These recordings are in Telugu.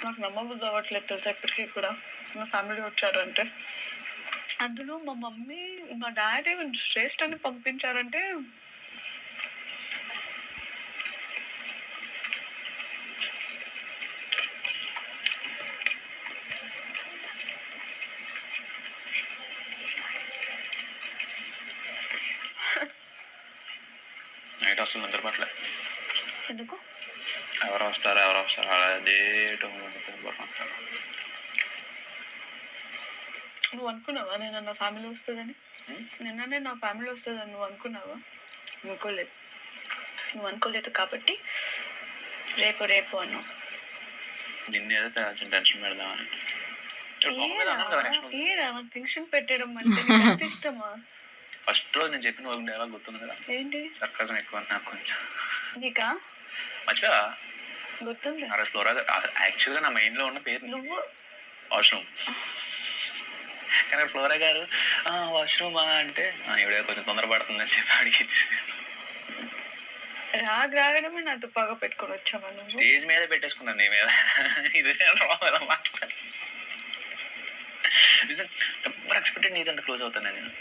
నాకు నమ్మబుద్ధి అవ్వట్లేదు తెలుసా ఇప్పటికీ కూడా. మా ఫ్యామిలీ వచ్చారంటే. అందులో మా మమ్మీ, మా డాడీ శ్రేష్ఠని పంపించారంటే నైట్ అసలు నిద్రపట్లే. ఎందుకు? ఎవరు వస్తారు అదే నువ్వు అనుకున్నావా నేను నా ఫ్యామిలీ వస్తుందని? నిన్ననే నా ఫ్యామిలీ వస్తుందని నువ్వు అనుకున్నావా? అనుకోలేదు. నువ్వు అనుకోలేదు కాబట్టి రేపు రేపు అన్నావు. నిన్నేదో టెన్షన్ పెడదామని. ఏరా నాకు టెన్షన్ పెట్టడం అంటే నీకు ఎంత ఇష్టమా? ఫస్ట్ రోజు నేను చెప్పిన వాళ్ళకి ఎలా గుర్తుంది కదా? ఏంటి? సర్కాజం ఎక్కువ నాకు కొంచెం. నీకా? మర్చిపోయా? గుర్తుంది. అరే ఫ్లోరా యాక్చువల్గా నా మైండ్ లో ఉన్న పేరు నువ్వు వాష్రూమ్. కానీ ఫ్లోరా గారు వాష్రూమ్ అంటే ఇవిడే కొంచెం తొందరపడుతుందని చెప్పి అడిగింది. రాగడమే నాతో పగ పెట్టుకొని వచ్చావా నువ్వు? స్టేజ్ మీద పెట్టేసుకున్నాను నీ మీద. ఇదే మాట్లాడు. ఎవరు ఎక్స్పెక్టెడ్ నీతో అంత క్లోజ్ అవుతాను నేను.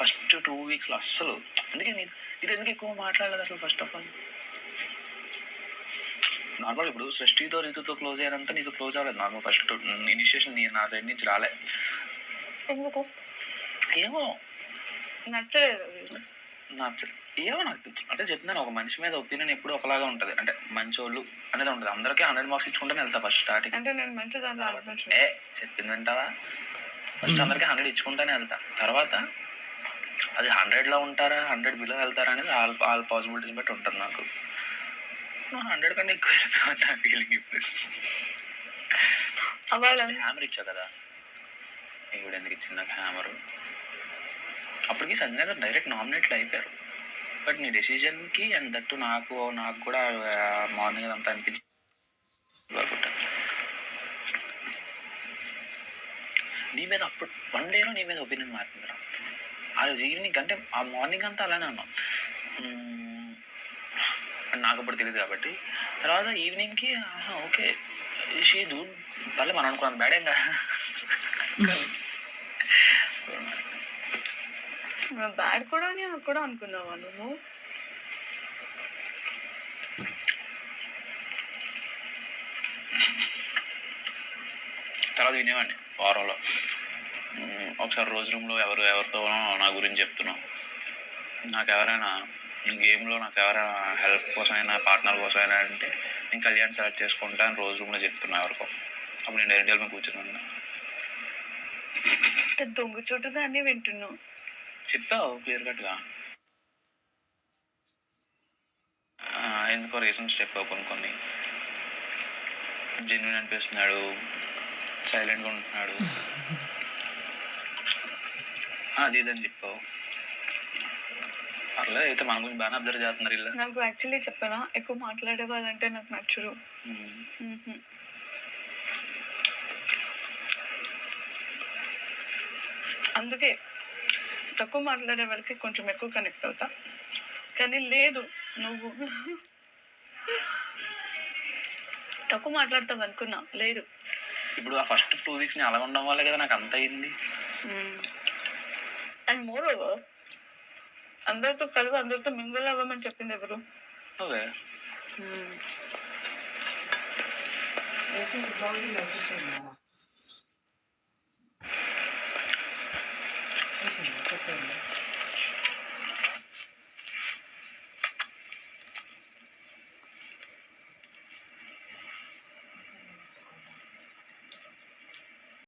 ఫస్ట్ 2 weeks అస్సలు అందుకే ఇది ఎందుకు ఎక్కువ మాట్లాడలేదు అసలు. ఫస్ట్ ఆఫ్ ఆల్ నార్మల్ ఇప్పుడు సృష్టితో రీతుతో క్లోజ్ అయ్యారంతా నీతో క్లోజ్ అవ్వలేదు. నార్మల్ ఫస్ట్ ఇనిషియేషన్ నా సైడ్ నుంచి రాలే. ఎందుకు? ఏమో నచ్చలేదు. ఏమో నాకు అంటే చెప్తున్నాను, ఒక మనిషి మీద ఒపీనియన్ ఎప్పుడు ఒకలాగా ఉంటుంది. అంటే మంచోళ్ళు అనేది ఉంటుంది. అందరికీ 100 marks ఇచ్చుకుంటేనే వెళ్తా ఫస్ట్ స్టార్టింగ్. అంటే నేను మంచి దాంట్లో చెప్పింది వింటావా? ఫస్ట్ అందరికీ 100 ఇచ్చుకుంటేనే వెళ్తా. తర్వాత అది 100లో ఉంటారా 100 బిలో వెళ్తారా అనేది ఆల్ పాసిబిలిటీస్ బట్టి ఉంటుంది. నాకు 100 కన్నా ఎక్కువ వెళ్ళిపోయింది నా ఫీలింగ్ ఇప్పుడు. హ్యామర్ ఇచ్చా కదా, ఇప్పుడు ఎందుకు ఇచ్చింది నాకు హ్యామర్? అప్పటికి సంజయ్ గారు డైరెక్ట్ నామినేట్లు అయిపోయారు. బట్ నీ డెసిజన్కి అండ్ దట్టు నాకు కూడా మార్నింగ్ అదంతా అనిపించింది. నీ మీద అప్పుడు 1 dayలో నీ మీద ఒపీనియన్ మారింది రా. ఆ రోజు ఈవినింగ్ అంటే ఆ మార్నింగ్ అంతా అలానే ఉన్నాం. నాకు అప్పుడు తెలియదు కాబట్టి. తర్వాత ఈవినింగ్కి ఓకే షీ డూడ్ పర్లే మనం అనుకున్నాం బ్యాడేంగా. బ్యాడ్ కూడా కూడా అనుకున్నావా నువ్వు? తర్వాత వినేవాడిని వారంలో ఒకసారి రోజు రూమ్లో ఎవరితోనో నా గురించి చెప్తున్నావు. నాకు ఎవరైనా గేమ్లో నాకు ఎవరైనా హెల్ప్ కోసమైనా పార్ట్నర్ కోసమైనా అంటే నేను కళ్యాణ్ సెలెక్ట్ చేసుకుంటా అని రోజు రూమ్లో చెప్తున్నా ఎవరికో. అప్పుడు నేను డైరెక్ట్ మీద కూర్చున్నాను. దొంగ చోటుగా అన్నీ వింటున్నావు. చెప్పావు క్లియర్ కట్గా. ఎందుకో రీజన్స్ చెప్పావు కొన్ని. జెన్యూన్ అనిపిస్తున్నాడు, సైలెంట్గా ఉంటున్నాడు, అది ఇదని చెప్పావు. అట్లా అయితే మన గురించి బాగా అబ్జర్వ్ చేస్తున్నారు ఇలా. నాకు యాక్చువల్లీ చెప్పానా, ఎక్కువ మాట్లాడే వాళ్ళంటే నాకు నచ్చరు. అందుకే తక్కువ మాట్లాడే వాళ్ళకి కొంచెం ఎక్కువ కనెక్ట్ అవుతా. కానీ లేదు, నువ్వు తక్కువ మాట్లాడతావు అనుకున్నా, లేదు. ఇప్పుడు ఆ ఫస్ట్ 2 weeks అలా ఉండడం వల్ల కదా నాకు అంత అయింది. అండ్ మోర్ ఓవర్ అందరితో కలిసి అందరితో మింగిల్ అవ్వమని చెప్పింది ఎవరు? ఓకే